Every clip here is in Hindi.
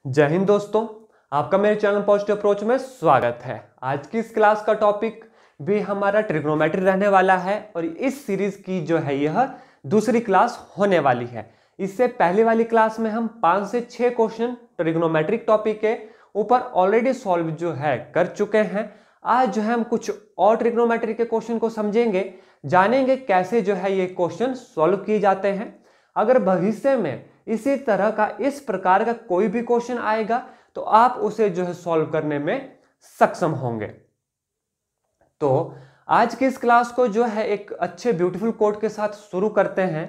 जय हिंद दोस्तों, आपका मेरे चैनल पॉजिटिव अप्रोच में स्वागत है। आज की इस क्लास का टॉपिक भी हमारा ट्रिग्नोमेट्री रहने वाला है और इस सीरीज की जो है यह दूसरी क्लास होने वाली है। इससे पहले वाली क्लास में हम 5 से 6 क्वेश्चन ट्रिग्नोमेट्रिक टॉपिक के ऊपर ऑलरेडी सॉल्व जो है कर चुके हैं। आज जो है हम कुछ और ट्रिग्नोमेट्री के क्वेश्चन को समझेंगे, जानेंगे कैसे जो है ये क्वेश्चन सॉल्व किए जाते हैं। अगर भविष्य में इसी तरह का इस प्रकार का कोई भी क्वेश्चन आएगा तो आप उसे जो है सॉल्व करने में सक्षम होंगे। तो आज की इस क्लास को जो है एक अच्छे ब्यूटीफुल कोट के साथ शुरू करते हैं।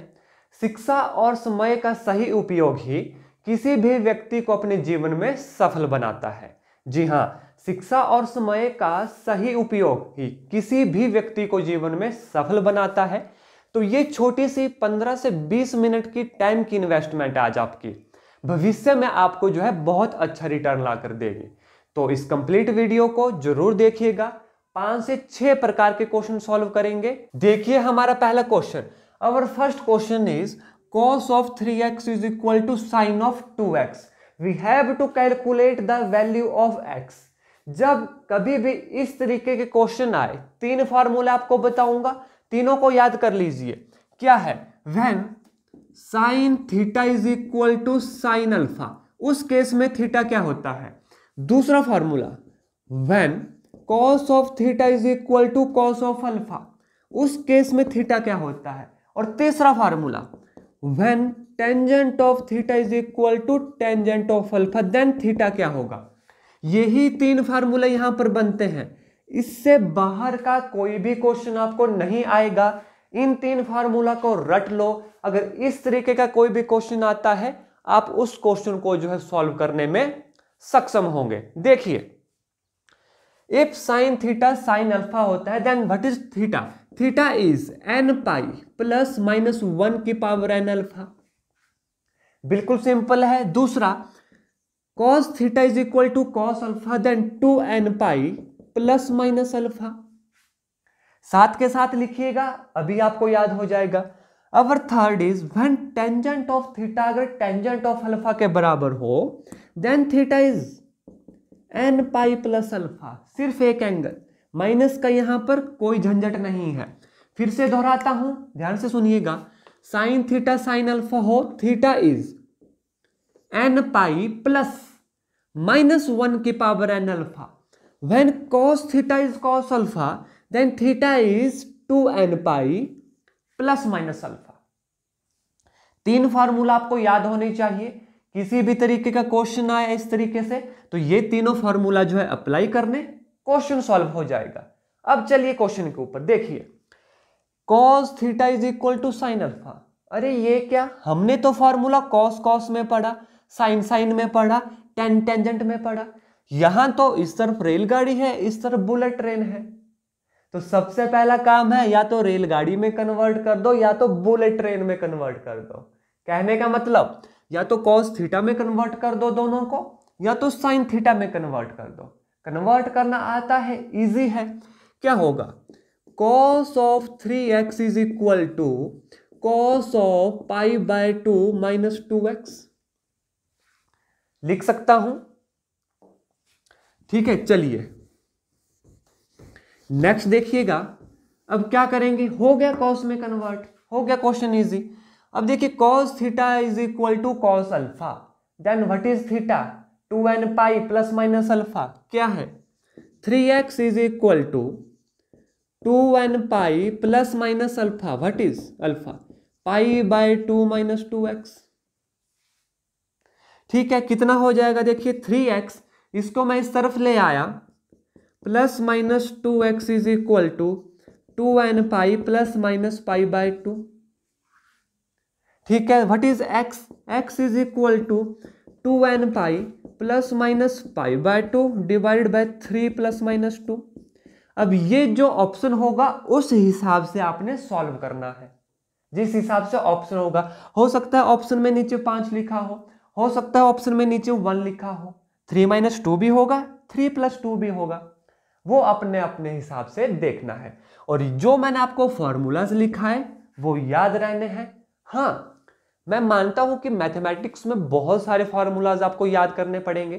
शिक्षा और समय का सही उपयोग ही किसी भी व्यक्ति को अपने जीवन में सफल बनाता है। जी हाँ, शिक्षा और समय का सही उपयोग ही किसी भी व्यक्ति को जीवन में सफल बनाता है। तो ये छोटी सी 15 से 20 मिनट की टाइम की इन्वेस्टमेंट आज आपकी भविष्य में आपको जो है बहुत अच्छा रिटर्न ला कर देगी। तो इस कंप्लीट वीडियो को जरूर देखिएगा। 5 से 6 प्रकार के क्वेश्चन सॉल्व करेंगे। देखिए हमारा पहला question, our first question is cos of 3x is equal to sin of 2x. We have to calculate the value of x. जब कभी भी इस तरीके के क्वेश्चन आए, 3 फार्मूला आपको बताऊंगा, तीनों को याद कर लीजिए। क्या है? When sin theta is equal to sine alpha, उस केस में थीटा क्या होता है? दूसरा formula when cos of theta is equal to cos of alpha, उस केस में थीटा क्या होता है? और तीसरा formula when tangent of theta is equal to tangent of alpha, then theta क्या होगा? यही 3 फार्मूला यहां पर बनते हैं। इससे बाहर का कोई भी क्वेश्चन आपको नहीं आएगा। इन 3 फार्मूला को रट लो। अगर इस तरीके का कोई भी क्वेश्चन आता है, आप उस क्वेश्चन को जो है सॉल्व करने में सक्षम होंगे। देखिए, if sine theta sine alpha होता है, then what is theta? Theta is n pi plus minus 1 की पावर n अल्फा। बिल्कुल सिंपल है। दूसरा, cos theta is equal to cos alpha, then 2n pi plus minus alpha. साथ के साथ लिखिएगा, अभी आपको याद हो जाएगा। Our third is when tangent of theta अगर टेंजेंट ऑफ अल्फा के बराबर हो, then theta is n pi plus alpha. सिर्फ एक एंगल, माइनस का यहां पर कोई झंझट नहीं है। फिर से दोहराता हूं, ध्यान से सुनिएगा। साइन थीटा साइन अल्फा हो, theta is n pi plus minus 1 की power n alpha. When cos theta is cos alpha, then theta is 2n pi plus minus alpha। 3 formula आपको याद होने चाहिए। किसी भी तरीके का क्वेश्चन आया इस तरीके से, तो ये तीनों फार्मूला जो है अप्लाई करने, क्वेश्चन सॉल्व हो जाएगा। अब चलिए क्वेश्चन के ऊपर देखिए। cos theta is equal to sine alpha. अरे ये क्या, हमने तो फार्मूला cos cos में पढ़ा, साइन साइन में पढ़ा, टेन टेंजेंट में पढ़ा। यहां तो इस तरफ रेलगाड़ी है, इस तरफ बुलेट ट्रेन है। तो सबसे पहला काम है या तो रेलगाड़ी में कन्वर्ट कर दो या तो बुलेट ट्रेन में कन्वर्ट कर दो। कहने का मतलब या तो cos थीटा में कन्वर्ट कर दो दोनों को, या तो साइन थीटा में कन्वर्ट कर दो। कन्वर्ट करना आता है, इजी है। क्या होगा? cos of 3x is equal to cos of pi by 2 minus 2x लिख सकता हूं। ठीक है, चलिए नेक्स्ट देखिएगा। अब क्या करेंगे? हो गया cos में कन्वर्ट, हो गया क्वेश्चन इजी। अब देखिए cos theta is equal to cos alpha, then what is theta? 2n pi plus minus alpha. क्या है? 3x is equal to 2n pi plus minus alpha. What is alpha? Pi by 2 minus 2x। ठीक है, कितना हो जाएगा? देखिए 3x, इसको मैं इस तरफ ले आया, plus minus 2x is equal to 2n pi plus minus pi by 2। ठीक है, what is x? x is equal to 2n pi plus minus pi by 2 divide by 3 plus minus 2। अब ये जो ऑप्शन होगा उस हिसाब से आपने सॉल्व करना है, जिस हिसाब से ऑप्शन होगा। हो सकता है ऑप्शन में नीचे 5 लिखा हो सकता है ऑप्शन में नीचे 1 लिखा हो, 3 माइनस 2 भी होगा, 3 प्लस 2 भी होगा। वो अपने अपने हिसाब से देखना है। और जो मैंने आपको फॉर्मूलाज लिखा है वो याद रहने हैं। हाँ, मैं मानता हूं कि मैथमेटिक्स में बहुत सारे फॉर्मूलाज आपको याद करने पड़ेंगे,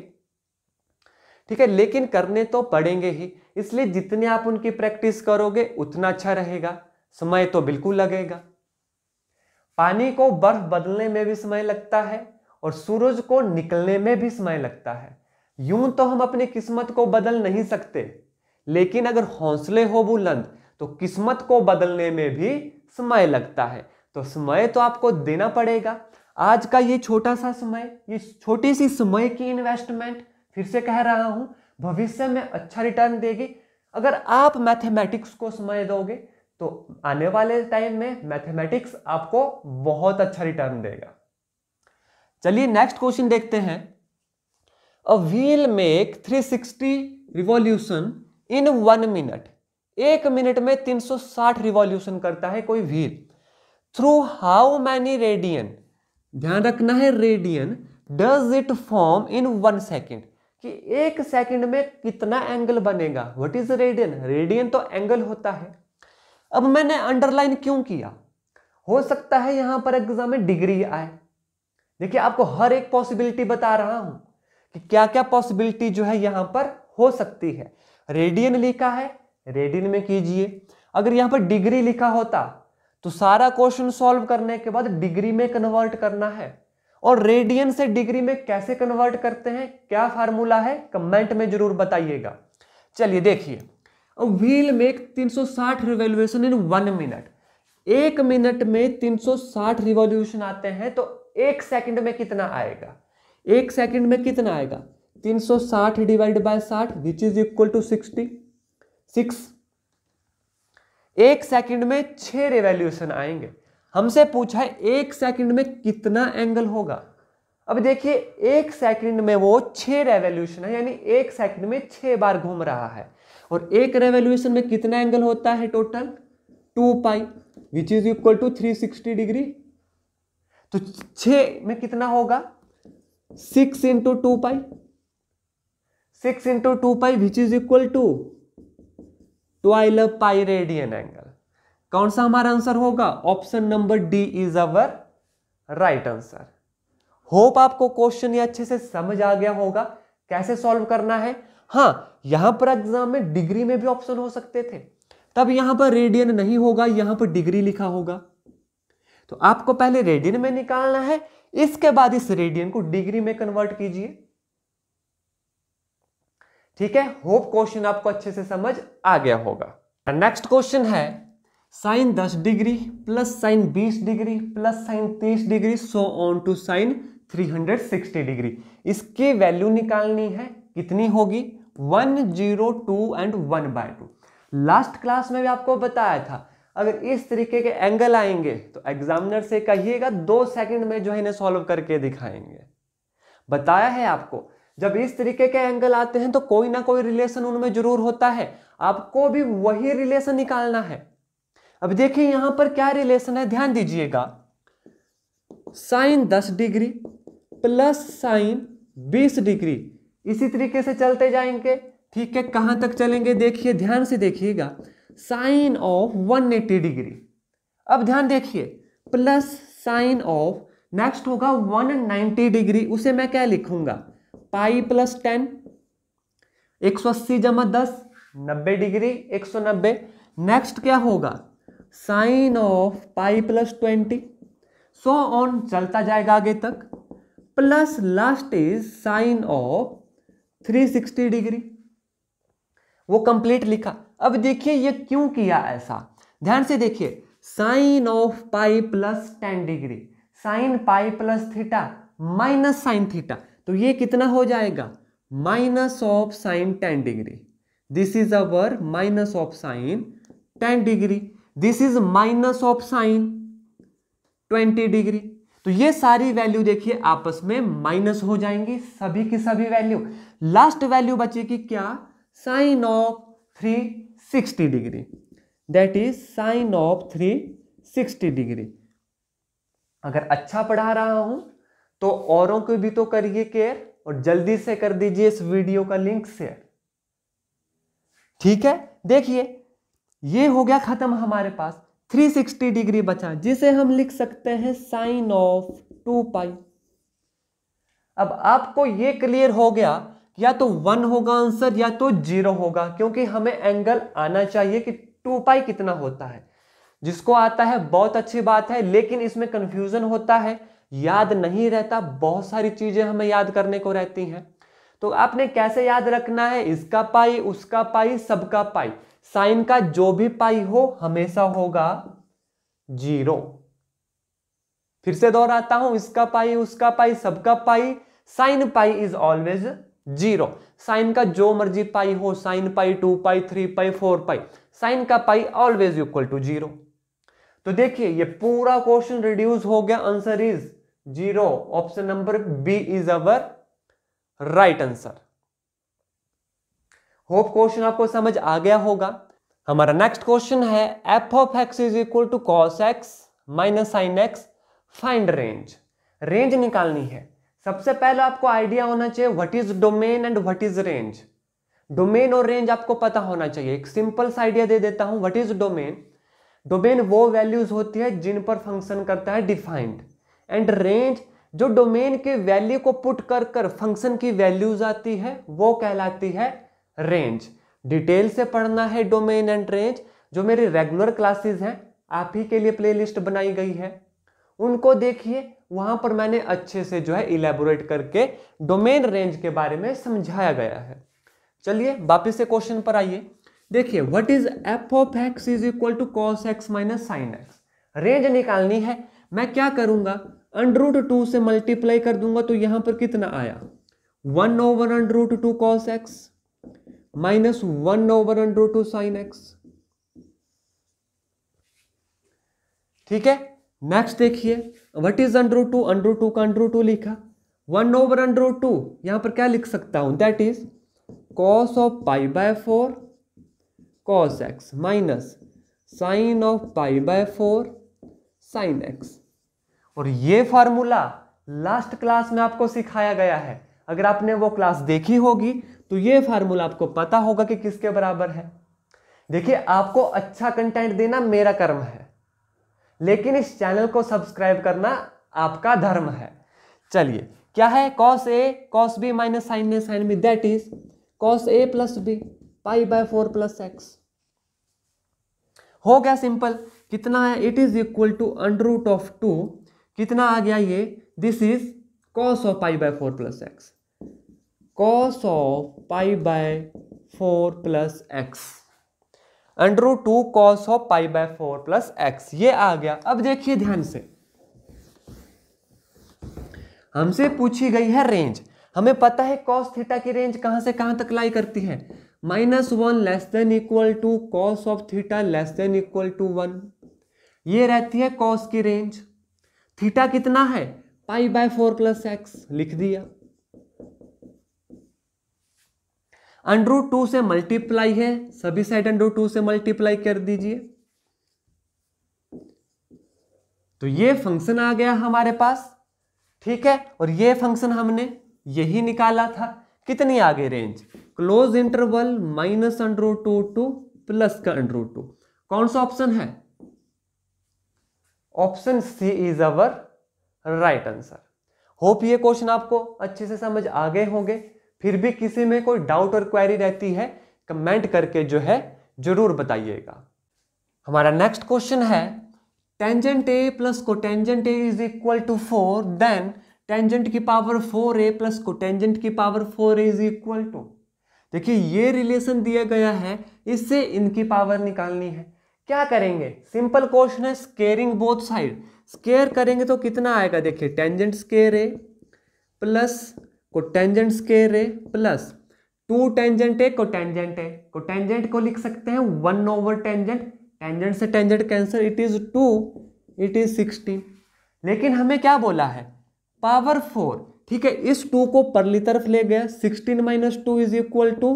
ठीक है, लेकिन करने तो पड़ेंगे ही, इसलिए जितने आप उनकी प्रैक्टिस करोगे उतना अच्छा रहेगा। समय तो बिल्कुल लगेगा। पानी को बर्फ बदलने में भी समय लगता है और सूरज को निकलने में भी समय लगता है। यूं तो हम अपनी किस्मत को बदल नहीं सकते, लेकिन अगर हौसले हो बुलंद तो किस्मत को बदलने में भी समय लगता है। तो समय तो आपको देना पड़ेगा। आज का ये छोटा सा समय, ये छोटी सी समय की इन्वेस्टमेंट, फिर से कह रहा हूं, भविष्य में अच्छा रिटर्न देगी। अगर आप मैथमेटिक्स को समय दोगे तो आने वाले टाइम में मैथमेटिक्स आपको बहुत अच्छा रिटर्न देगा। चलिए नेक्स्ट क्वेश्चन देखते हैं। A wheel make 360 revolution in 1 minute. 1 minute में 360 रिवॉल्यूशन करता है कोई wheel. Through how many radian, ध्यान रखना है radian, does it form in 1 second, कि 1 सेकंड में कितना एंगल बनेगा। What is radian? रेडियन तो एंगल होता है। अब मैंने अंडरलाइन क्यों किया? हो सकता है यहां पर एग्जाम में डिग्री आए। देखिए आपको हर एक पॉसिबिलिटी बता रहा हूं कि क्या क्या पॉसिबिलिटी जो है यहां पर हो सकती है। रेडियन लिखा है, रेडियन में कीजिए। अगर यहां पर डिग्री लिखा होता तो सारा क्वेश्चन सॉल्व करने के बाद डिग्री में कन्वर्ट करना है। और रेडियन से डिग्री में कैसे कन्वर्ट करते हैं, क्या फार्मूला है, कमेंट में जरूर बताइएगा। चलिए देखिए, wheel make 360 revolution in 1 minute. 1 minute में 360 रिवॉल्यूशन आते हैं तो 1 सेकंड में कितना आएगा? 1 सेकंड में कितना आएगा? 360 divide by 60 which is equal to 66। 1 second में 6 रिवॉल्यूशन आएंगे। हमसे पूछा है 1 सेकंड में कितना एंगल होगा। अब देखिए 1 सेकंड में वो 6 रेवोल्यूशन है, यानी 1 सेकंड में 6 बार घूम रहा है। और एक रेवोल्यूशन में कितना एंगल होता है total? 2 pi which is equal to 360 degree. तो 6 में कितना होगा? 6 into 2 pi, 6 into 2 pi which is equal to 12 pi radian angle. कौन सा हमारा आंसर होगा? Option number D is our right answer. Hope आपको क्वेश्चन ये अच्छे से समझ आ गया होगा कैसे सॉल्व करना है। हाँ, यहां पर एग्जाम में डिग्री में भी ऑप्शन हो सकते थे, तब यहां पर रेडियन नहीं होगा, यहां पर डिग्री लिखा होगा। तो आपको पहले रेडियन में निकालना है, इसके बाद इस रेडियन को डिग्री में कन्वर्ट कीजिए। ठीक है, होप क्वेश्चन आपको अच्छे से समझ आ गया होगा। नेक्स्ट क्वेश्चन है sine 10 degree plus sine 20 degree plus sine 30 degree so on to sine 360 degree. इसकी वैल्यू निकालनी है, कितनी होगी? 1, 0, 2 एंड 1/2। लास्ट क्लास में भी आपको बताया था अगर इस तरीके के एंगल आएंगे तो एग्जामिनर से कहिएगा 2 सेकंड में जो है इन्हें सॉल्व करके दिखाएंगे। बताया है आपको जब इस तरीके के एंगल आते हैं तो कोई ना कोई रिलेशन उनमें जरूर होता है, आपको भी वही रिलेशन निकालना है। अब देखिए यहां पर क्या रिलेशन है, ध्यान दीजिएगा। Sine 10 degree plus sine 20 degree, इसी तरीके से चलते जाएंगे। ठीक है, कहां तक चलेंगे देखिए, ध्यान से देखिएगा। साइन ऑफ 180 डिग्री, अब ध्यान देखिए, प्लस साइन ऑफ नेक्स्ट होगा 190 डिग्री, उसे मैं क्या लिखूंगा? पाई प्लस 10, 180 जमा 10, 90 डिग्री, 190। नेक्स्ट क्या होगा? Sine of pi plus 20, so on चलता जाएगा आगे तक, plus last is sine of 360 degree. वो कंप्लीट लिखा। अब देखिए ये क्यों किया ऐसा, ध्यान से देखिए। Sine of pi plus 10 degree, sine pi plus theta minus sine theta, तो ये कितना हो जाएगा? Minus of sine 10 degree. This is our minus of sine 10 degree, this is minus of sine 20 degree. तो ये सारी वैल्यू देखिए आपस में माइनस हो जाएंगी, सभी की सभी वैल्यू। लास्ट वैल्यू बचेगी क्या? Sine of 360 degree, that is sine of 360 degree. अगर अच्छा पढ़ा रहा हूं तो औरों को भी तो करिए केयर, और जल्दी से कर दीजिए इस वीडियो का लिंक शेयर। ठीक है, देखिए ये हो गया खत्म हमारे पास 360 डिग्री बचा, जिसे हम लिख सकते हैं साइन ऑफ 2 पाई। अब आपको ये क्लियर हो गया, या तो 1 होगा आंसर या तो 0 होगा, क्योंकि हमें एंगल आना चाहिए कि 2 पाई कितना होता है। जिसको आता है बहुत अच्छी बात है, लेकिन इसमें कंफ्यूजन होता है, याद नहीं रहता, बहुत सारी चीजें हमें याद करने को रहती हैं। तो आपने कैसे याद रखना है, इसका पाई, उसका पाई, सबका पाई। साइन का जो भी पाई हो हमेशा होगा 0। फिर से दोहराता हूं, इसका पाई, उसका पाई, सबका pi, sine pi is always 0। साइन का जो मर्जी पाई हो, साइन पाई, 2 पाई, 3 पाई, 4 पाई, साइन का पाई ऑलवेज इक्वल टू 0। तो देखिए ये पूरा क्वेश्चन रिड्यूस हो गया, answer is 0। Option number B is our right answer. Hope question आपको समझ आ गया होगा। हमारा नेक्स्ट क्वेश्चन है f of x is equal to cos x minus sine x, find range. Range निकालनी है। सबसे पहले आपको आइडिया होना चाहिए what is domain and what is range. Domain और रेंज आपको पता होना चाहिए। एक सिंपल सा आइडिया दे देता हूं, व्हाट इज डोमेन। डोमेन वो वैल्यूज होती है जिन पर फंक्शन करता है डिफाइंड, एंड रेंज जो डोमेन के वैल्यू को पुट कर कर फंक्शन की वैल्यूज आती है वो कहलाती है रेंज। डिटेल से पढ़ना है डोमेन एंड रेंज, जो मेरी रेगुलर क्लासेस हैं आप ही के लिए प्लेलिस्ट बनाई गई है, उनको देखिए, वहां पर मैंने अच्छे से जो है इलेबोरेट करके डोमेन रेंज के बारे में समझाया गया है। चलिए वापिस से क्वेश्चन पर आइए। देखिए what is f of x is equal to cos x minus sine x. Range निकालनी है। मैं क्या करूंगा, √2 से मल्टीप्लाई कर दूंगा, तो यहां पर कितना आया, 1/√2 cos x minus 1/√2 sine x. ठीक है, नेक्स्ट देखिए व्हाट इज √2, √2 का √2 लिखा, 1/√2 यहां पर क्या लिख सकता हूं, that is cos of π/4 cos x minus sine of π/4 sine x. और ये फार्मूला लास्ट क्लास में आपको सिखाया गया है। अगर आपने वो क्लास देखी होगी तो ये फार्मूला आपको पता होगा कि किसके बराबर है। देखिए आपको अच्छा कंटेंट देना मेरा कर्म है, लेकिन इस चैनल को सब्सक्राइब करना आपका धर्म है। चलिए क्या है, cos a cos b minus sine a sine b, that is cos a plus b π/4 plus x. हो गया सिंपल। कितना है, इट इज इक्वल टू √2, कितना आ गया ये, this is cos of π/4 plus x, cos of π/4 plus x, √2 cos of π/4 plus x, ये आ गया। अब देखिए ध्यान से, हमसे पूछी गई है रेंज। हमें पता है cos थीटा की रेंज कहां से कहां तक लाई करती है, -1 less than equal to cos of theta less than equal to 1, ये रहती है cos की रेंज। थीटा कितना है, π/4 प्लस एक्स, लिख दिया। √2 से मल्टीप्लाई है, सभी साइड √2 से मल्टीप्लाई कर दीजिए, तो ये फंक्शन आ गया हमारे पास। ठीक है, और ये फंक्शन हमने यही निकाला था। कितनी आ गई range, close interval -√2 to plus का √2। कौन सा ऑप्शन है, option C is our right answer. Hope ये क्वेश्चन आपको अच्छे से समझ आ गए होंगे। फिर भी किसी में कोई डाउट और क्वेरी रहती है, कमेंट करके जो है जरूर बताइएगा। हमारा नेक्स्ट क्वेश्चन है tangent A plus cotangent A is equal to 4, then tangent की पावर 4a प्लस कोटेंजेंट की power 4a is equal to. देखिए ये रिलेशन दिया गया है, इससे इनकी पावर निकालनी है। क्या करेंगे, सिंपल क्वेश्चन है, स्केयरिंग बोथ साइड। स्केयर करेंगे तो कितना आएगा, देखिए tangent square A plus cotangent square A plus 2 tangent A cotangent A. Cotangent को लिख सकते हैं 1/टेंजेंट, टेंजेंट से tangent cancel, it is 2, it is 16। लेकिन हमें क्या बोला है, पावर 4। ठीक है, इस 2 को परली तरफ ले गया, 16 minus 2 is equal to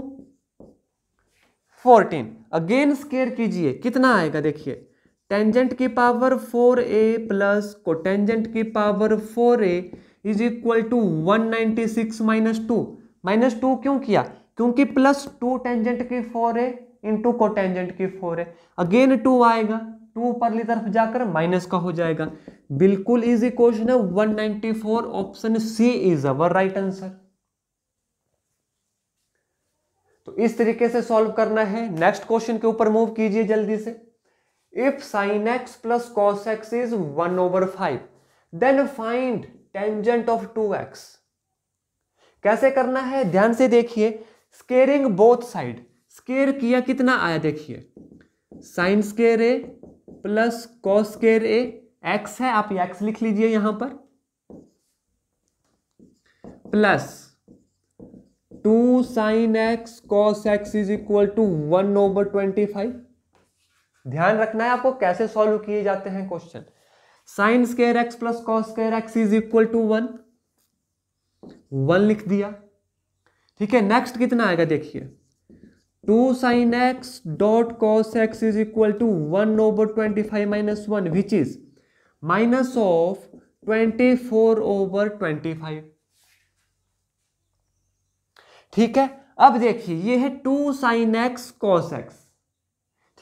14। Again square कीजिए, कितना आएगा, देखिए टेंजेंट की पावर 4a प्लस कोटेंजेंट की power 4a is equal to 196 minus 2। Minus 2 क्यों किया, क्योंकि प्लस 2 टेंजेंट की 4a इंटू कोटेंजेंट की 4a। अगेन 2 आएगा, 2 परली तरफ जाकर माइनस का हो जाएगा। बिल्कुल इजी क्वेश्चन है। 194 option C is our right answer. तो इस तरीके से सॉल्व करना है। नेक्स्ट क्वेश्चन के ऊपर मूव कीजिए जल्दी से। If sin x plus cos x is 1/5 then find tangent of 2x। कैसे करना है ध्यान से देखिए। स्केयरिंग बोथ साइड, स्केयर किया कितना आया देखिए, sine square A plus cos square A, x है आप एक्स लिख लीजिए यहां पर, plus 2 sin x cos x is equal to 1/25। ध्यान रखना है आपको कैसे सॉल्व किए जाते हैं question. Sine square x plus cos square x is equal to 1 लिख दिया। ठीक है, नेक्स्ट कितना आएगा देखिए, 2 sin x dot cos x is equal to 1/25 minus 1 which is minus of 24/25। ठीक है, अब देखिए ये है 2 sin x cos x।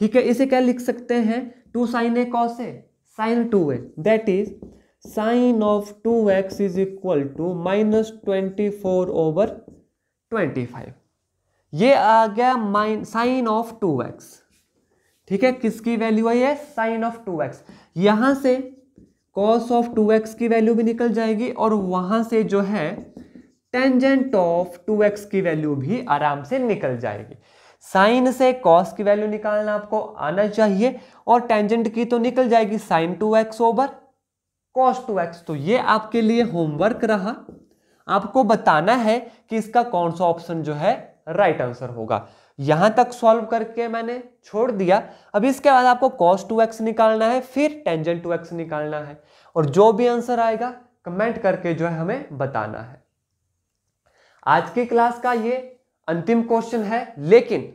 ठीक है, इसे क्या लिख सकते हैं, 2 sin a cos a sin 2a, that is sine of 2x is equal to minus 24/25। ये आ गया साइन ऑफ 2x। ठीक है, किसकी वैल्यू है ये, साइन ऑफ 2x। यहां से cos ऑफ 2x की वैल्यू भी निकल जाएगी और वहां से जो है टेंजेंट ऑफ 2x की वैल्यू भी आराम से निकल जाएगी। साइन से cos की वैल्यू निकालना आपको आना चाहिए और टेंजेंट की तो निकल जाएगी sign 2x over cos 2x। तो ये आपके लिए होमवर्क रहा, आपको बताना है कि इसका कौन सा ऑप्शन जो है राइट आंसर होगा। यहां तक सॉल्व करके मैंने छोड़ दिया। अब इसके बाद आपको cos 2x निकालना है, फिर टेंजेंट 2x निकालना है और जो भी आंसर आएगा कमेंट करके जो है हमें बताना है। आज की क्लास का ये अंतिम क्वेश्चन है, लेकिन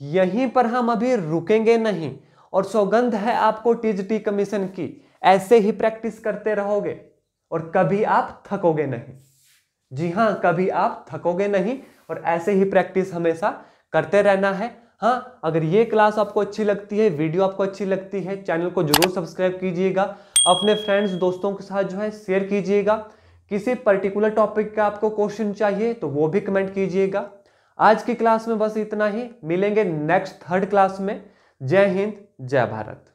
यहीं पर हम अभी रुकेंगे नहीं और सौगंध है आपको टीजीटी कमीशन की, ऐसे ही प्रैक्टिस करते रहोगे और कभी आप थकोगे नहीं। जी हां, कभी आप थकोगे नहीं और ऐसे ही प्रैक्टिस हमेशा करते रहना है। हाँ, अगर ये क्लास आपको अच्छी लगती है, वीडियो आपको अच्छी लगती है, चैनल को जरूर सब्सक्राइब कीजिएगा, अपने फ्रेंड्स दोस्तों के साथ जो है शेयर कीजिएगा। किसी पर्टिकुलर टॉपिक का आपको क्वेश्चन चाहिए तो वो भी कमेंट कीजिएगा। आज की क्लास में बस इतना ही, मिलेंगे नेक्स्ट 3rd क्लास में। जय हिंद, जय भारत।